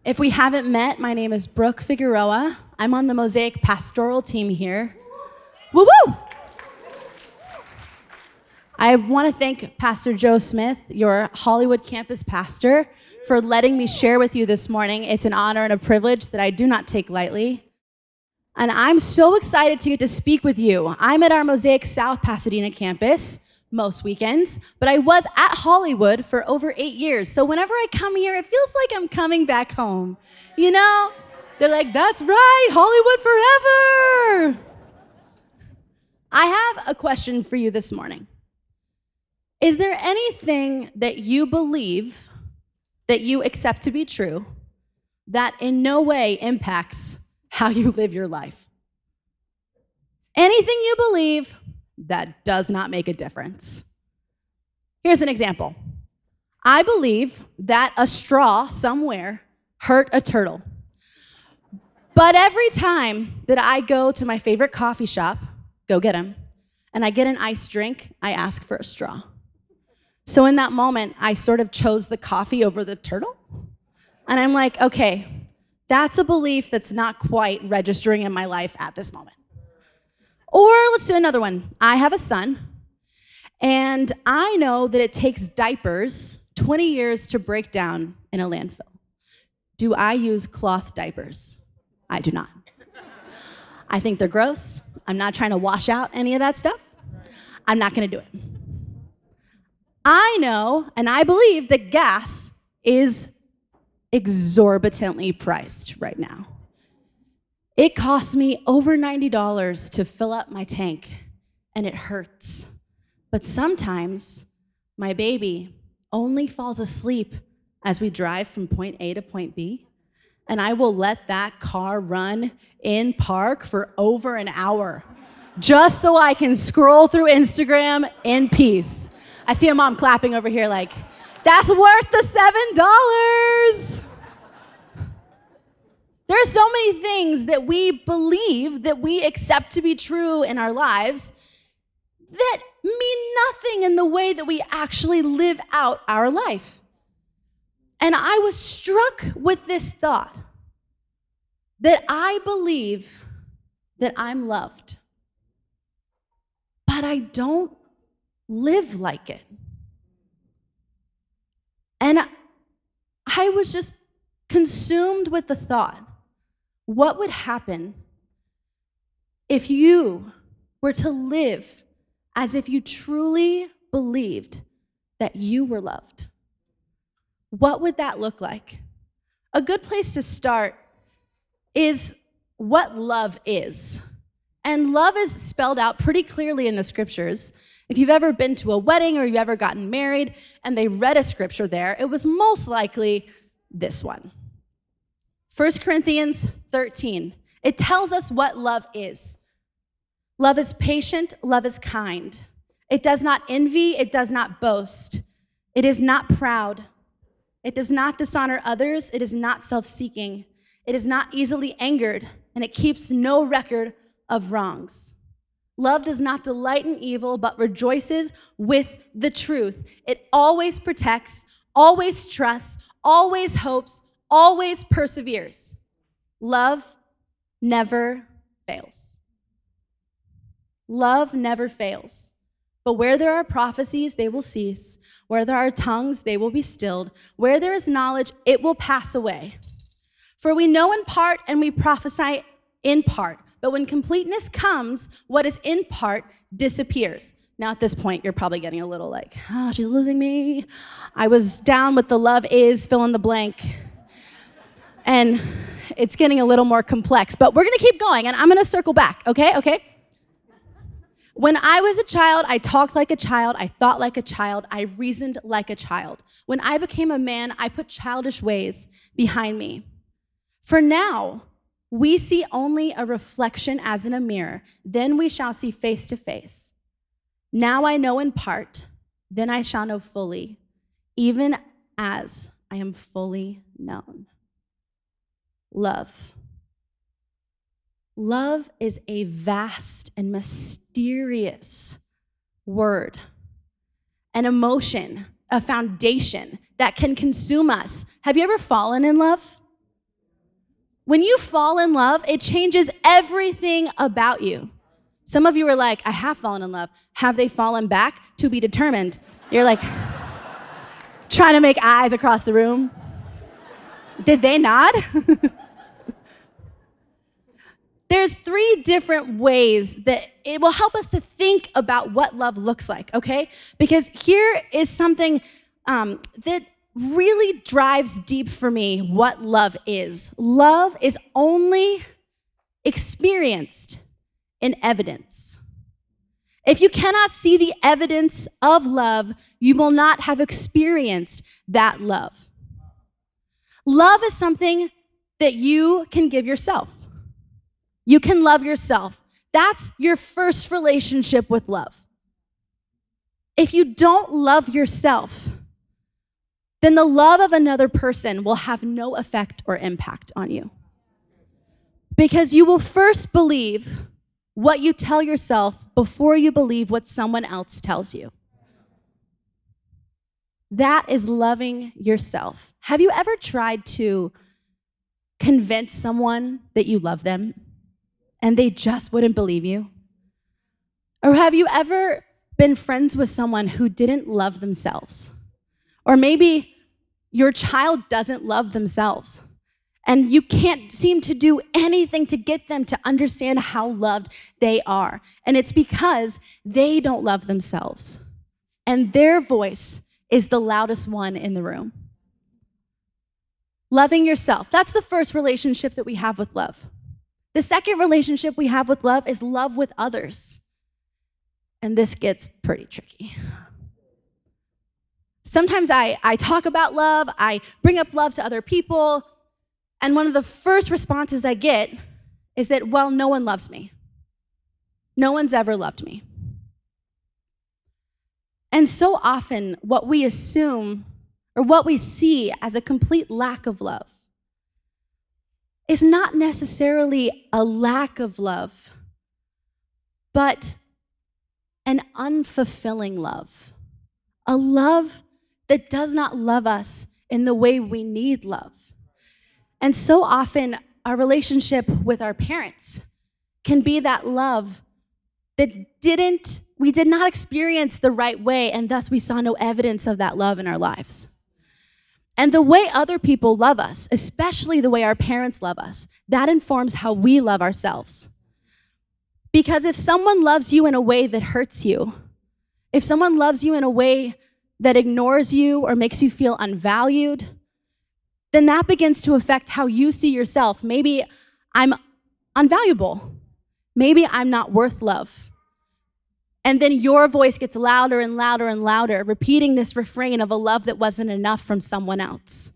If we haven't met, my name is Brooke Figueroa. I'm on the Mosaic pastoral team here. Woo woo! I want to thank Pastor Joe Smith, your Hollywood campus pastor, for letting me share with you this morning. It's an honor and a privilege that I do not take lightly. And I'm so excited to get to speak with you. I'm at our Mosaic South Pasadena campus most weekends, but I was at Hollywood for over 8 years. So whenever I come here, it feels like I'm coming back home. You know, they're like, that's right, Hollywood forever. I have a question for you this morning. Is there anything that you believe that you accept to be true that in no way impacts how you live your life? Anything you believe that does not make a difference. Here's an example. I believe that a straw somewhere hurt a turtle. But every time that I go to my favorite coffee shop, go get 'em, and I get an iced drink, I ask for a straw. So in that moment, I sort of chose the coffee over the turtle. And I'm like, okay, that's a belief that's not quite registering in my life at this moment. Or let's do another one. I have a son, and I know that it takes diapers 20 years to break down in a landfill. Do I use cloth diapers? I do not. I think they're gross. I'm not trying to wash out any of that stuff. I'm not going to do it. I know, and I believe that gas is exorbitantly priced right now. It costs me over $90 to fill up my tank, and it hurts. But sometimes my baby only falls asleep as we drive from point A to point B, and I will let that car run in park for over an hour just so I can scroll through Instagram in peace. I see a mom clapping over here like, that's worth the $7. There are so many things that we believe, that we accept to be true in our lives, that mean nothing in the way that we actually live out our life. And I was struck with this thought, that I believe that I'm loved, but I don't live like it. And I was just consumed with the thought, what would happen if you were to live as if you truly believed that you were loved? What would that look like? A good place to start is what love is. And love is spelled out pretty clearly in the scriptures. If you've ever been to a wedding or you've ever gotten married and they read a scripture there, it was most likely this one. 1 Corinthians 13. It tells us what love is. Love is patient, love is kind. It does not envy, it does not boast. It is not proud. It does not dishonor others, it is not self-seeking. It is not easily angered, and it keeps no record of wrongs. Love does not delight in evil, but rejoices with the truth. It always protects, always trusts, always hopes, always perseveres. Love never fails. Love never fails. But where there are prophecies, they will cease. Where there are tongues, they will be stilled. Where there is knowledge, it will pass away. For we know in part and we prophesy in part. But when completeness comes, what is in part disappears. Now at this point, you're probably getting a little like, oh, she's losing me. I was down with the love is, fill in the blank. And it's getting a little more complex, but we're gonna keep going, and I'm gonna circle back, okay? When I was a child, I talked like a child, I thought like a child, I reasoned like a child. When I became a man, I put childish ways behind me. For now, we see only a reflection as in a mirror, then we shall see face to face. Now I know in part, then I shall know fully, even as I am fully known. Love. Love is a vast and mysterious word, an emotion, a foundation that can consume us. Have you ever fallen in love? When you fall in love, it changes everything about you. Some of you are like, I have fallen in love. Have they fallen back? To be determined. You're like, trying to make eyes across the room. Did they nod? There's 3 different ways that it will help us to think about what love looks like, okay? Because here is something that really drives deep for me what love is. Love is only experienced in evidence. If you cannot see the evidence of love, you will not have experienced that love. Love is something that you can give yourself. You can love yourself. That's your first relationship with love. If you don't love yourself, then the love of another person will have no effect or impact on you. Because you will first believe what you tell yourself before you believe what someone else tells you. That is loving yourself. Have you ever tried to convince someone that you love them and they just wouldn't believe you? Or have you ever been friends with someone who didn't love themselves? Or maybe your child doesn't love themselves and you can't seem to do anything to get them to understand how loved they are. And it's because they don't love themselves. And their voice is the loudest one in the room. Loving yourself. That's the first relationship that we have with love. The second relationship we have with love is love with others. And this gets pretty tricky. Sometimes I talk about love, I bring up love to other people, and one of the first responses I get is that, well, no one loves me. No one's ever loved me. And so often, what we assume or what we see as a complete lack of love is not necessarily a lack of love, but an unfulfilling love. A love that does not love us in the way we need love. And so often, our relationship with our parents can be that love that we did not experience the right way, and thus we saw no evidence of that love in our lives. And the way other people love us, especially the way our parents love us, that informs how we love ourselves. Because if someone loves you in a way that hurts you, if someone loves you in a way that ignores you or makes you feel unvalued, then that begins to affect how you see yourself. Maybe I'm unvaluable. Maybe I'm not worth love. And then your voice gets louder and louder and louder, repeating this refrain of a love that wasn't enough from someone else.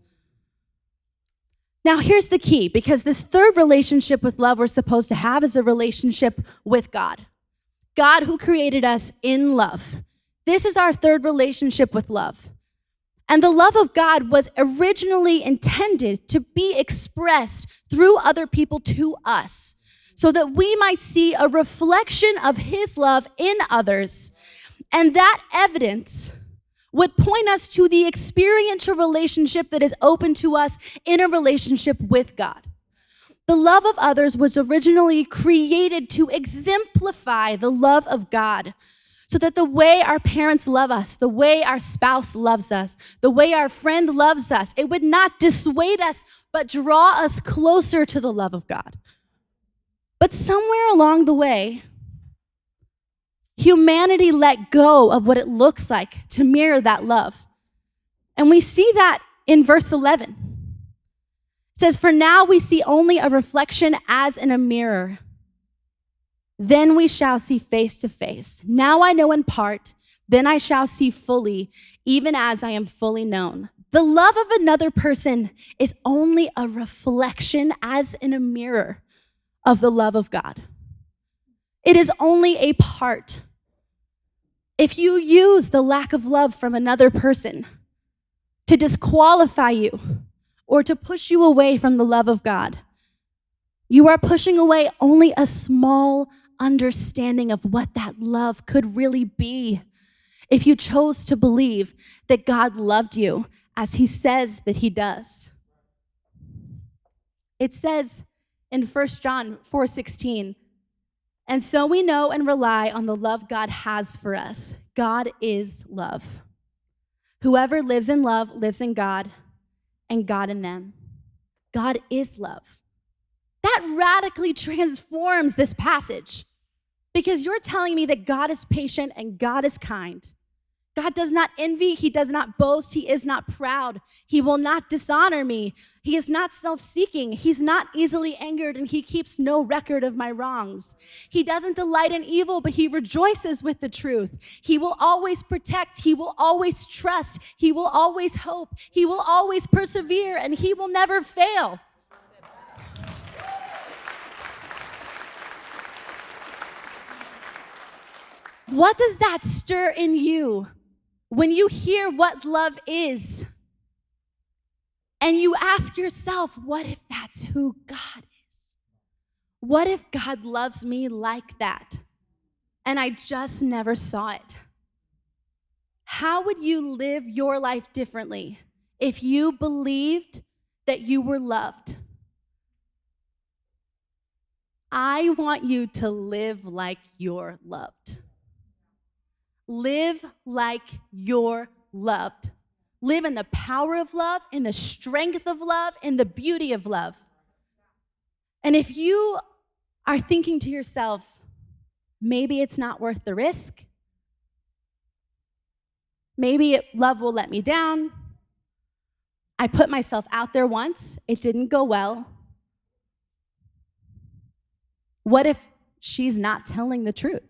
Now, here's the key, because this third relationship with love we're supposed to have is a relationship with God. God who created us in love. This is our third relationship with love. And the love of God was originally intended to be expressed through other people to us, so that we might see a reflection of his love in others. And that evidence would point us to the experiential relationship that is open to us in a relationship with God. The love of others was originally created to exemplify the love of God, so that the way our parents love us, the way our spouse loves us, the way our friend loves us, it would not dissuade us, but draw us closer to the love of God. But somewhere along the way, humanity let go of what it looks like to mirror that love. And we see that in verse 11. It says, "For now we see only a reflection as in a mirror. Then we shall see face to face. Now I know in part, then I shall see fully, even as I am fully known." The love of another person is only a reflection as in a mirror of the love of God. It is only a part. If you use the lack of love from another person to disqualify you or to push you away from the love of God, you are pushing away only a small understanding of what that love could really be if you chose to believe that God loved you as he says that he does. It says in 1 John 4:16. And so we know and rely on the love God has for us. God is love. Whoever lives in love lives in God, and God in them. God is love. That radically transforms this passage, because you're telling me that God is patient and God is kind. God does not envy. He does not boast. He is not proud. He will not dishonor me. He is not self-seeking. He's not easily angered, and he keeps no record of my wrongs. He doesn't delight in evil, but he rejoices with the truth. He will always protect. He will always trust. He will always hope. He will always persevere, and he will never fail. What does that stir in you when you hear what love is, and you ask yourself, what if that's who God is? What if God loves me like that, and I just never saw it? How would you live your life differently if you believed that you were loved? I want you to live like you're loved. Live like you're loved. Live in the power of love, in the strength of love, in the beauty of love. And if you are thinking to yourself, maybe it's not worth the risk, maybe love will let me down, I put myself out there once, it didn't go well. What if she's not telling the truth?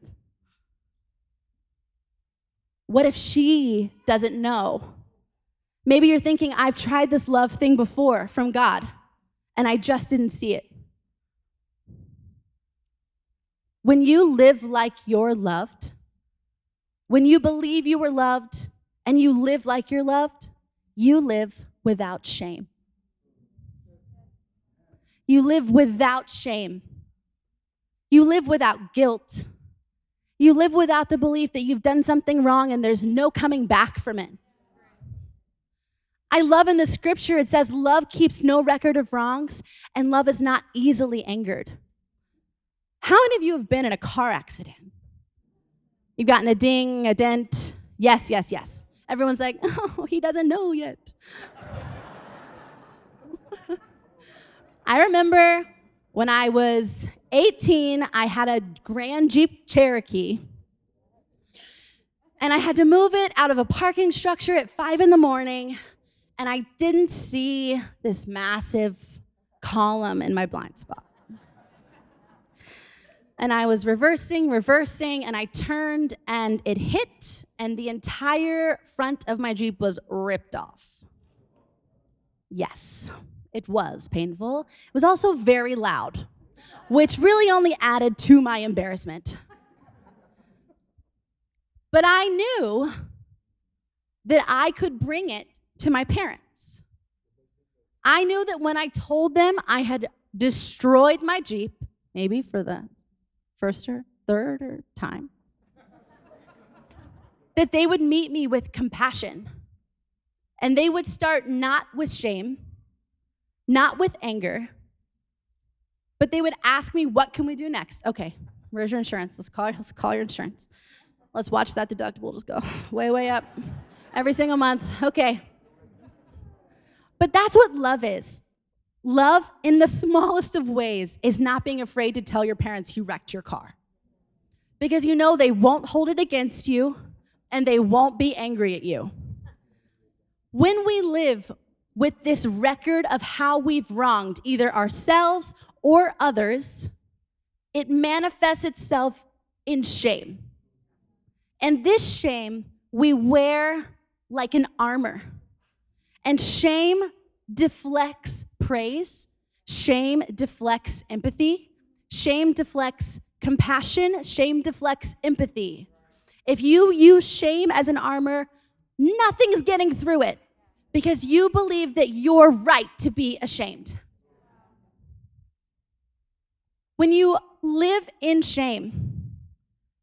What if she doesn't know? Maybe you're thinking, I've tried this love thing before from God, and I just didn't see it. When you live like you're loved, when you believe you were loved, and you live like you're loved, you live without shame. You live without shame. You live without guilt. You live without the belief that you've done something wrong and there's no coming back from it. I love in the scripture, it says, love keeps no record of wrongs, and love is not easily angered. How many of you have been in a car accident? You've gotten a ding, a dent. Yes, yes, yes. Everyone's like, oh, he doesn't know yet. I remember when I was 18, I had a Grand Jeep Cherokee, and I had to move it out of a parking structure at 5 a.m, and I didn't see this massive column in my blind spot. And I was reversing, and I turned, and it hit, and the entire front of my Jeep was ripped off. Yes, it was painful. It was also very loud, which really only added to my embarrassment. But I knew that I could bring it to my parents. I knew that when I told them I had destroyed my Jeep, maybe for the first or third or time, that they would meet me with compassion. And they would start not with shame, not with anger, but they would ask me, what can we do next? Okay, where's your insurance? Let's call your insurance. Let's watch that deductible just go way, way up every single month. Okay. But that's what love is. Love, in the smallest of ways, is not being afraid to tell your parents you wrecked your car. Because you know they won't hold it against you, and they won't be angry at you. When we live with this record of how we've wronged either ourselves or others, it manifests itself in shame. And this shame we wear like an armor. And shame deflects praise. Shame deflects empathy. Shame deflects compassion. Shame deflects empathy. If you use shame as an armor, nothing's getting through it because you believe that you're right to be ashamed. When you live in shame,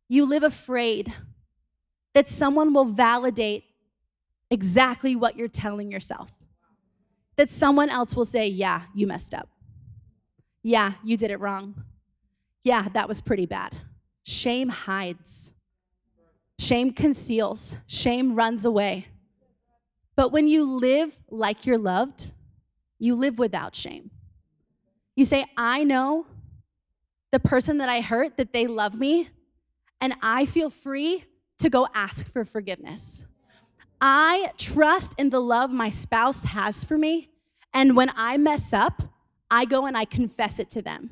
you live afraid that someone will validate exactly what you're telling yourself. That someone else will say, yeah, you messed up. Yeah, you did it wrong. Yeah, that was pretty bad. Shame hides. Shame conceals. Shame runs away. But when you live like you're loved, you live without shame. You say, I know the person that I hurt, that they love me, and I feel free to go ask for forgiveness. I trust in the love my spouse has for me, and when I mess up, I go and I confess it to them.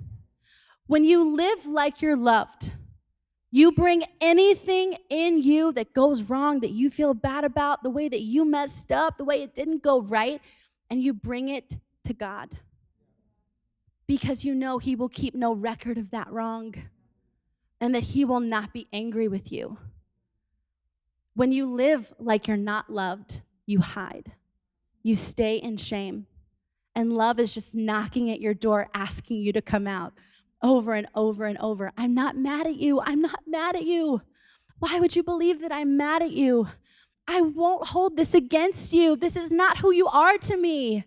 When you live like you're loved, you bring anything in you that goes wrong, that you feel bad about, the way that you messed up, the way it didn't go right, and you bring it to God. Because you know He will keep no record of that wrong, and that He will not be angry with you. When you live like you're not loved, you hide. You stay in shame. And love is just knocking at your door, asking you to come out over and over and over. I'm not mad at you. I'm not mad at you. Why would you believe that I'm mad at you? I won't hold this against you. This is not who you are to me.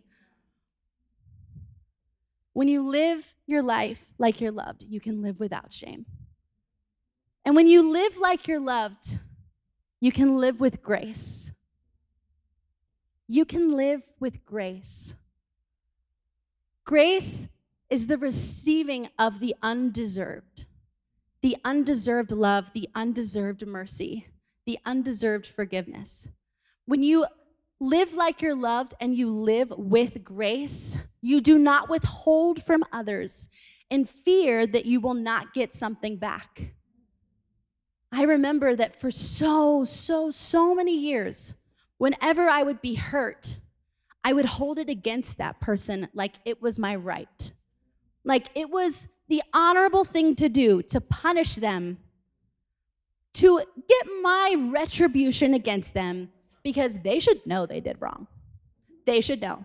When you live your life like you're loved, you can live without shame. And when you live like you're loved, you can live with grace. You can live with grace. Grace is the receiving of the undeserved love, the undeserved mercy, the undeserved forgiveness. When you live like you're loved and you live with grace, you do not withhold from others in fear that you will not get something back. I remember that for so many years, whenever I would be hurt, I would hold it against that person like it was my right. Like it was the honorable thing to do, to punish them, to get my retribution against them, because they should know they did wrong. They should know.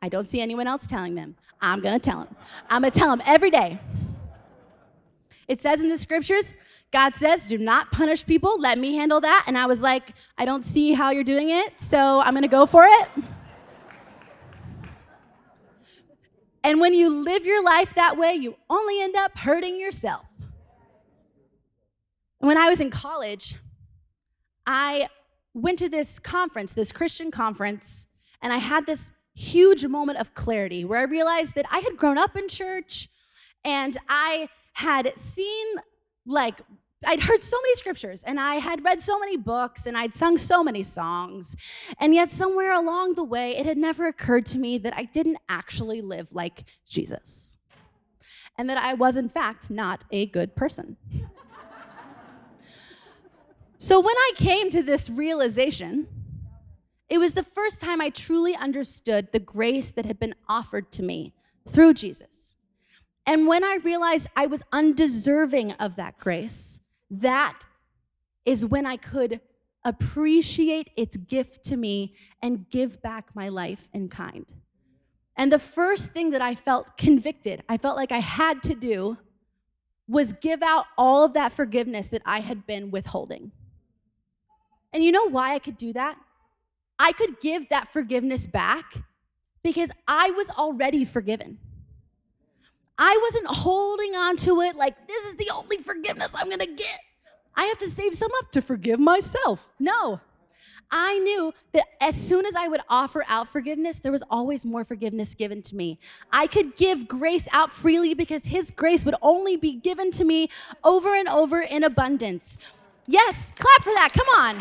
I don't see anyone else telling them. I'm going to tell them. I'm going to tell them every day. It says in the scriptures, God says, do not punish people. Let me handle that. And I was like, I don't see how you're doing it, so I'm going to go for it. And when you live your life that way, you only end up hurting yourself. When I was in college, I went to this conference, this Christian conference, and I had this huge moment of clarity where I realized that I had grown up in church and I had seen, I'd heard so many scriptures and I had read so many books and I'd sung so many songs. And yet somewhere along the way, it had never occurred to me that I didn't actually live like Jesus. And that I was, in fact, not a good person. So when I came to this realization, it was the first time I truly understood the grace that had been offered to me through Jesus. And when I realized I was undeserving of that grace, that is when I could appreciate its gift to me and give back my life in kind. And the first thing that I felt convicted, I felt like I had to do, was give out all of that forgiveness that I had been withholding. And you know why I could do that? I could give that forgiveness back because I was already forgiven. I wasn't holding on to it like, this is the only forgiveness I'm gonna get. I have to save some up to forgive myself. No. I knew that as soon as I would offer out forgiveness, there was always more forgiveness given to me. I could give grace out freely because His grace would only be given to me over and over in abundance. Yes, clap for that, come on.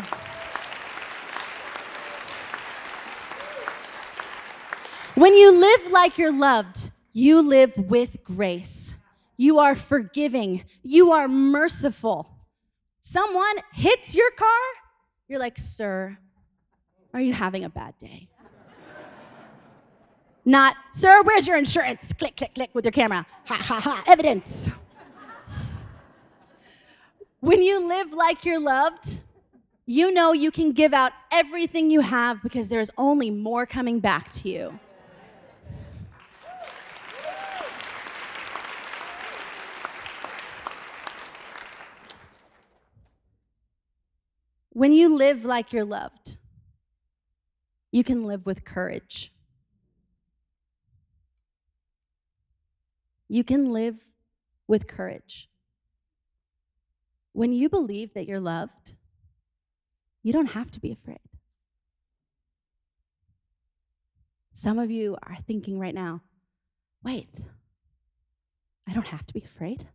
When you live like you're loved, you live with grace. You are forgiving. You are merciful. Someone hits your car, you're like, sir, are you having a bad day? Not, sir, where's your insurance? Click, click, click with your camera. Ha, ha, ha, evidence. When you live like you're loved, you know you can give out everything you have because there's only more coming back to you. When you live like you're loved, you can live with courage. You can live with courage. When you believe that you're loved, you don't have to be afraid. Some of you are thinking right now, wait, I don't have to be afraid?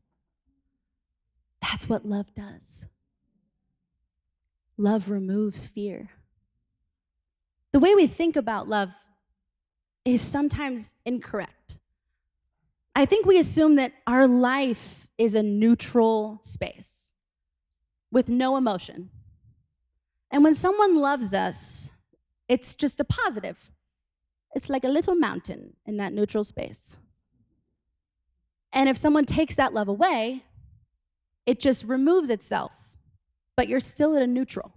That's what love does. Love removes fear. The way we think about love is sometimes incorrect. I think we assume that our life is a neutral space with no emotion. And when someone loves us, it's just a positive. It's like a little mountain in that neutral space. And if someone takes that love away, it just removes itself, but you're still at a neutral.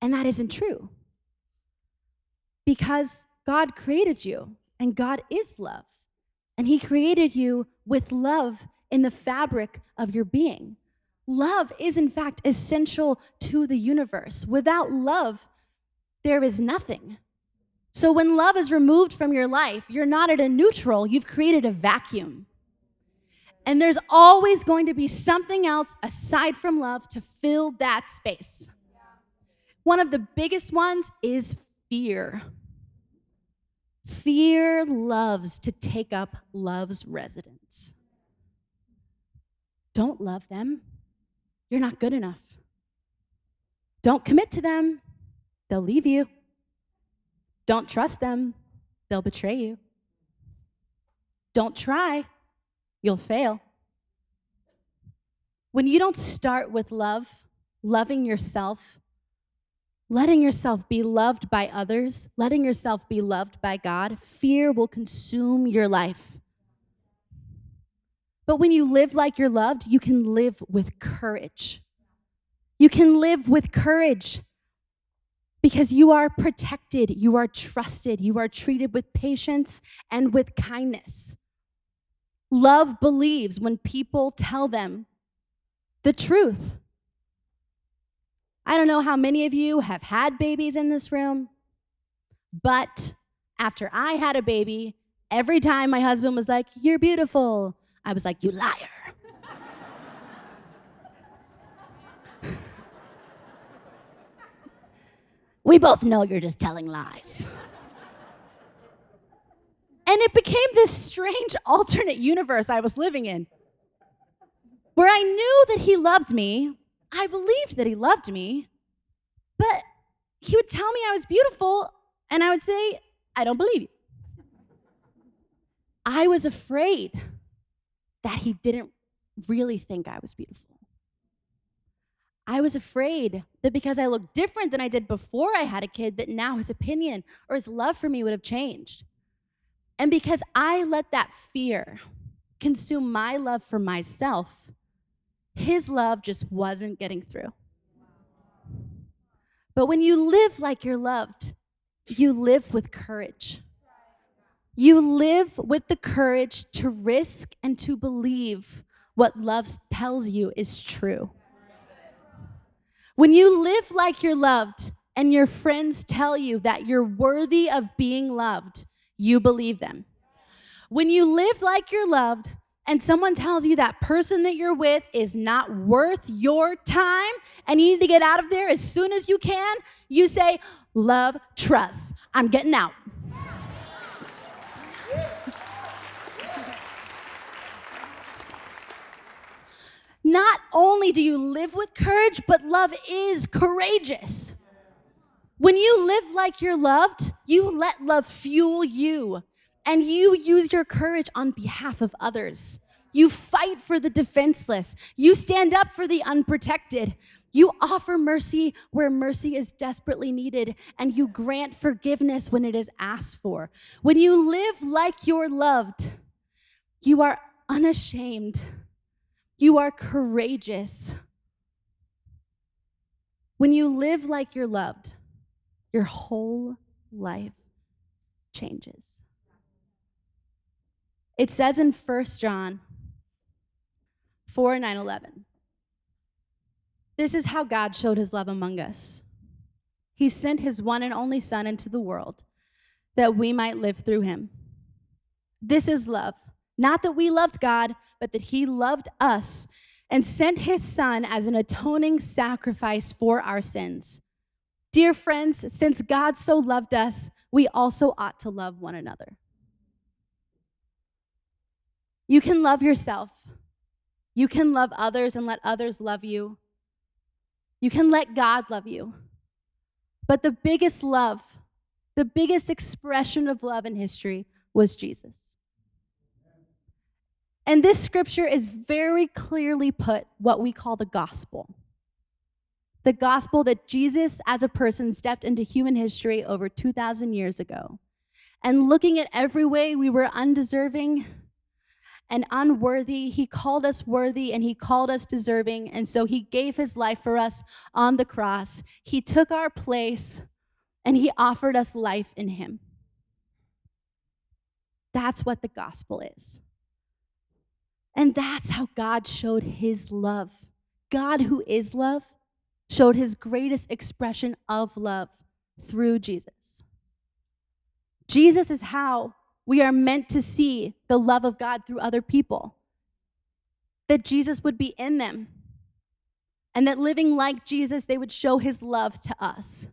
And that isn't true. Because God created you, and God is love. And he created you with love in the fabric of your being. Love is, in fact, essential to the universe. Without love, there is nothing. So when love is removed from your life, you're not at a neutral, you've created a vacuum. And there's always going to be something else aside from love to fill that space. One of the biggest ones is fear. Fear loves to take up love's residence. Don't love them. You're not good enough. Don't commit to them. They'll leave you. Don't trust them. They'll betray you. Don't try. You'll fail. When you don't start with love, loving yourself, letting yourself be loved by others, letting yourself be loved by God, fear will consume your life. But when you live like you're loved, you can live with courage. You can live with courage because you are protected, you are trusted, you are treated with patience and with kindness. Love believes when people tell them the truth. I don't know how many of you have had babies in this room, but after I had a baby, every time my husband was like, "You're beautiful," I was like, "You liar." We both know you're just telling lies. And it became this strange alternate universe I was living in, where I knew that he loved me. I believed that he loved me, but he would tell me I was beautiful, and I would say, "I don't believe you." I was afraid that he didn't really think I was beautiful. I was afraid that because I looked different than I did before I had a kid, that now his opinion or his love for me would have changed. And because I let that fear consume my love for myself, his love just wasn't getting through. But when you live like you're loved, you live with courage. You live with the courage to risk and to believe what love tells you is true. When you live like you're loved and your friends tell you that you're worthy of being loved, you believe them. When you live like you're loved and someone tells you that person that you're with is not worth your time and you need to get out of there as soon as you can, you say, "Love, trust. I'm getting out." Not only do you live with courage, but love is courageous. When you live like you're loved, you let love fuel you, and you use your courage on behalf of others. You fight for the defenseless. You stand up for the unprotected. You offer mercy where mercy is desperately needed, and you grant forgiveness when it is asked for. When you live like you're loved, you are unashamed. You are courageous. When you live like you're loved, your whole life changes. It says in 1 John 4:9-11, "This is how God showed his love among us. He sent his one and only Son into the world that we might live through him. This is love, Not that we loved God, but that he loved us and sent his son as an atoning sacrifice for our sins. Dear friends, since God so loved us, we also ought to love one another. You can love yourself. You can love others and let others love you. You can let God love you. But the biggest love, the biggest expression of love in history was Jesus. And this scripture is very clearly put what we call the gospel. The gospel that Jesus as a person stepped into human history over 2,000 years ago. And looking at every way we were undeserving and unworthy, he called us worthy and he called us deserving. And so he gave his life for us on the cross. He took our place and he offered us life in him. That's what the gospel is. And that's how God showed his love. God, who is love, showed his greatest expression of love through Jesus. Jesus is how we are meant to see the love of God through other people. That Jesus would be in them. And that living like Jesus, they would show his love to us.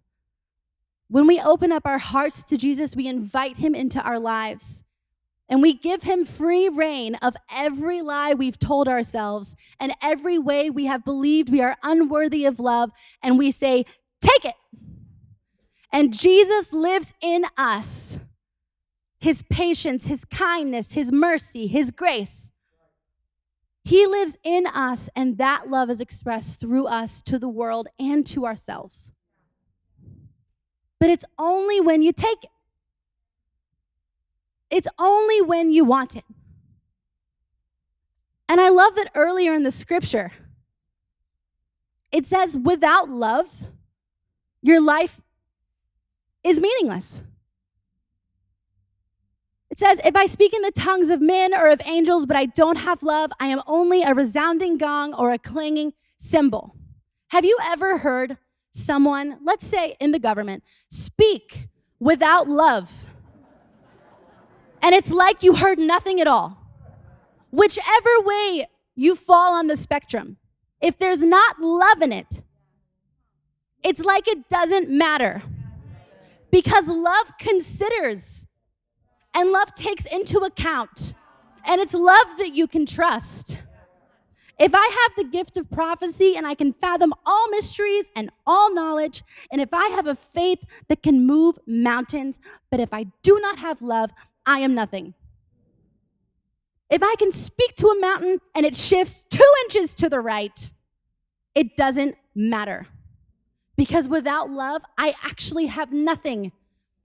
When we open up our hearts to Jesus, we invite him into our lives. And we give him free reign of every lie we've told ourselves and every way we have believed we are unworthy of love. And we say, take it. And Jesus lives in us. His patience, his kindness, his mercy, his grace. He lives in us, and that love is expressed through us to the world and to ourselves. But it's only when you take it. It's only when you want it. And I love that earlier in the scripture, it says, without love, your life is meaningless. It says, if I speak in the tongues of men or of angels, but I don't have love, I am only a resounding gong or a clanging cymbal. Have you ever heard someone, let's say in the government, speak without love? And it's like you heard nothing at all. Whichever way you fall on the spectrum, if there's not love in it, it's like it doesn't matter. Because love considers and love takes into account. And it's love that you can trust. If I have the gift of prophecy and I can fathom all mysteries and all knowledge, and if I have a faith that can move mountains, but if I do not have love, I am nothing. If I can speak to a mountain and it shifts 2 inches to the right, it doesn't matter. Because without love, I actually have nothing.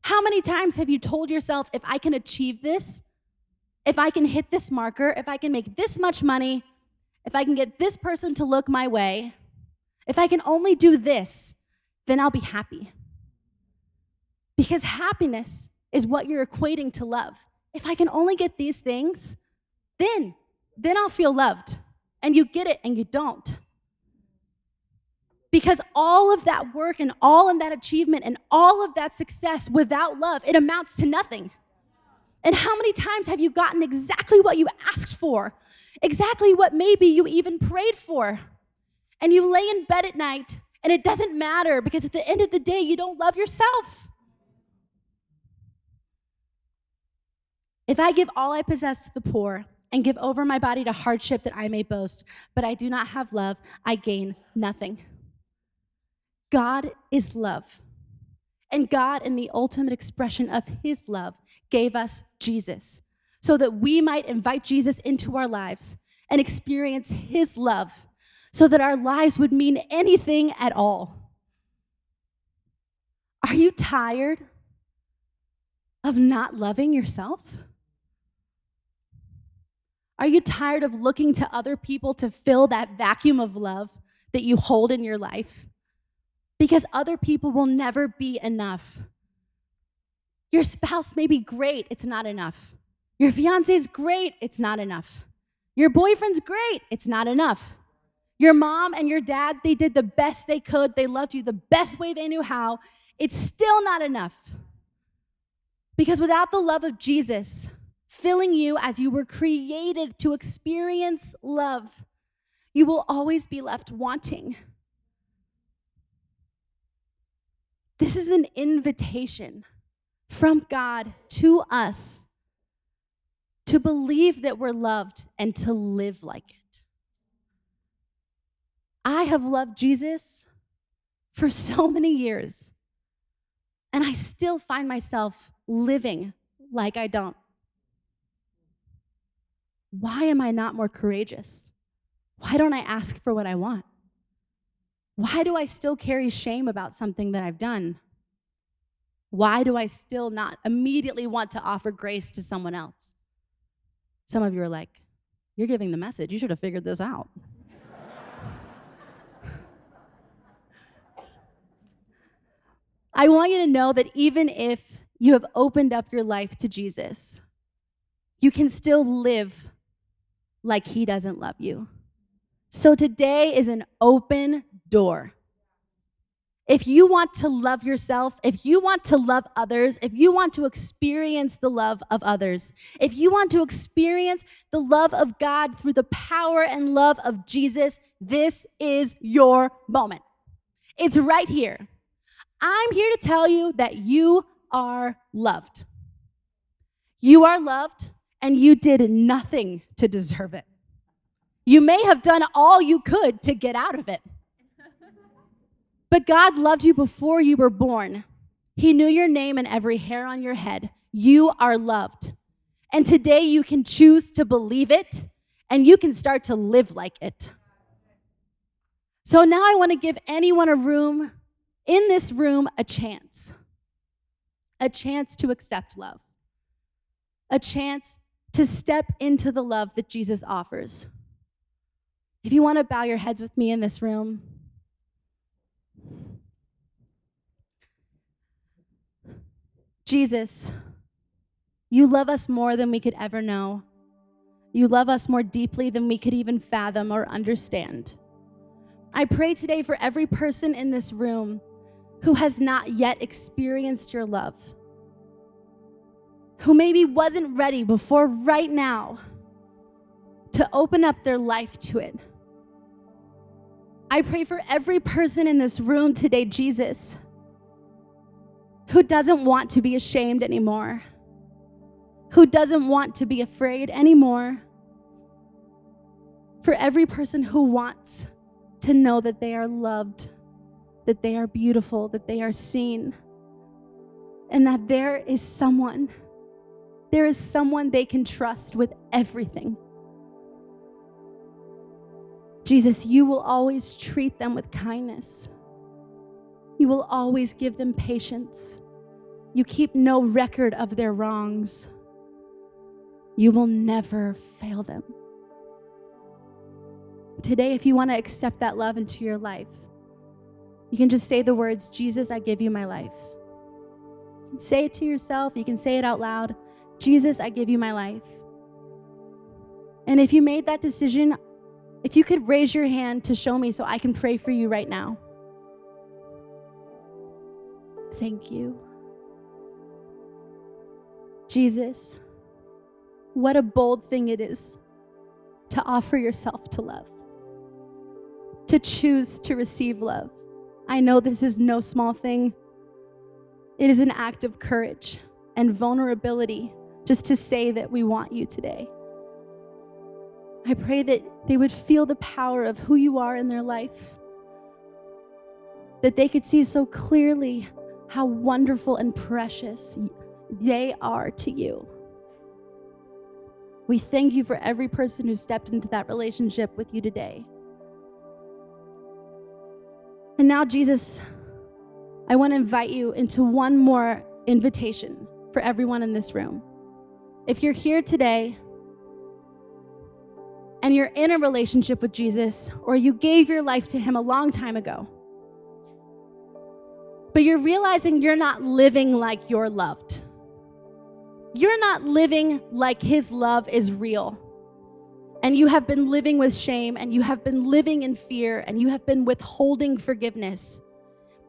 How many times have you told yourself, if I can achieve this, if I can hit this marker, if I can make this much money, if I can get this person to look my way, if I can only do this, then I'll be happy. Because happiness is what you're equating to love. If I can only get these things, then I'll feel loved. And you get it and you don't. Because all of that work and all of that achievement and all of that success without love, it amounts to nothing. And how many times have you gotten exactly what you asked for? Exactly what maybe you even prayed for? And you lay in bed at night and it doesn't matter because at the end of the day, you don't love yourself. If I give all I possess to the poor and give over my body to hardship that I may boast, but I do not have love, I gain nothing. God is love. And God, in the ultimate expression of his love, gave us Jesus so that we might invite Jesus into our lives and experience his love so that our lives would mean anything at all. Are you tired of not loving yourself? Are you tired of looking to other people to fill that vacuum of love that you hold in your life? Because other people will never be enough. Your spouse may be great, it's not enough. Your fiance is great, it's not enough. Your boyfriend's great, it's not enough. Your mom and your dad, they did the best they could. They loved you the best way they knew how. It's still not enough. Because without the love of Jesus, filling you as you were created to experience love, you will always be left wanting. This is an invitation from God to us to believe that we're loved and to live like it. I have loved Jesus for so many years, and I still find myself living like I don't. Why am I not more courageous? Why don't I ask for what I want? Why do I still carry shame about something that I've done? Why do I still not immediately want to offer grace to someone else? Some of you are like, you're giving the message. You should have figured this out. I want you to know that even if you have opened up your life to Jesus, you can still live like he doesn't love you. So today is an open door. If you want to love yourself, if you want to love others, if you want to experience the love of others, if you want to experience the love of God through the power and love of Jesus, this is your moment. It's right here. I'm here to tell you that you are loved. You are loved, and you did nothing to deserve it. You may have done all you could to get out of it. But God loved you before you were born. He knew your name and every hair on your head. You are loved. And today you can choose to believe it, and you can start to live like it. So now I want to give anyone in this room a chance to accept love, a chance to step into the love that Jesus offers. If you want to bow your heads with me in this room. Jesus, you love us more than we could ever know. You love us more deeply than we could even fathom or understand. I pray today for every person in this room who has not yet experienced your love, who maybe wasn't ready before right now to open up their life to it. I pray for every person in this room today, Jesus, who doesn't want to be ashamed anymore, who doesn't want to be afraid anymore, for every person who wants to know that they are loved, that they are beautiful, that they are seen, and that there is someone they can trust with everything. Jesus, you will always treat them with kindness. You will always give them patience. You keep no record of their wrongs. You will never fail them. Today, if you want to accept that love into your life, you can just say the words, Jesus, I give you my life. You can say it to yourself. You can say it out loud. Jesus, I give you my life. And if you made that decision, if you could raise your hand to show me so I can pray for you right now. Thank you. Jesus, what a bold thing it is to offer yourself to love, to choose to receive love. I know this is no small thing. It is an act of courage and vulnerability just to say that we want you today. I pray that they would feel the power of who you are in their life, that they could see so clearly how wonderful and precious they are to you. We thank you for every person who stepped into that relationship with you today. And now, Jesus, I want to invite you into one more invitation for everyone in this room. If you're here today and you're in a relationship with Jesus, or you gave your life to him a long time ago, but you're realizing you're not living like you're loved. You're not living like his love is real. And you have been living with shame, and you have been living in fear, and you have been withholding forgiveness.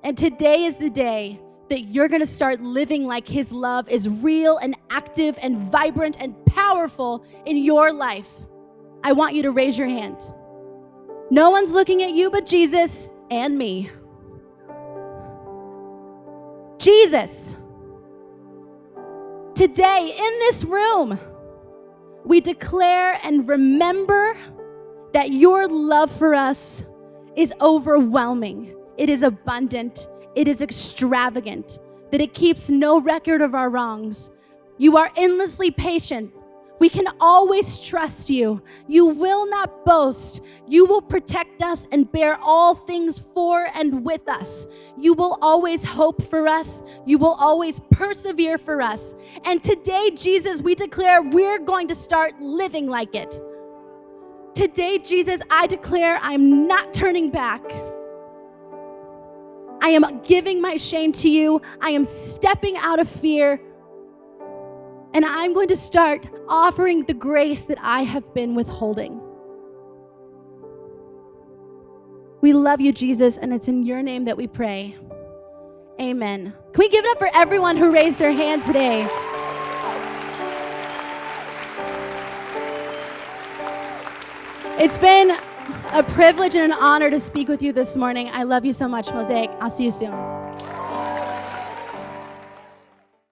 And today is the day that you're going to start living like his love is real and active and vibrant and powerful in your life, I want you to raise your hand. No one's looking at you but Jesus and me. Jesus, today in this room, we declare and remember that your love for us is overwhelming. It is abundant. It is extravagant. That it keeps no record of our wrongs. You are endlessly patient. We can always trust you. You will not boast. You will protect us and bear all things for and with us. You will always hope for us. You will always persevere for us. And today, Jesus, we declare we're going to start living like it. Today, Jesus, I declare I'm not turning back. I am giving my shame to you. I am stepping out of fear. And I'm going to start offering the grace that I have been withholding. We love you, Jesus, and it's in your name that we pray. Amen. Can we give it up for everyone who raised their hand today? It's been a privilege and an honor to speak with you this morning. I love you so much, Mosaic. I'll see you soon.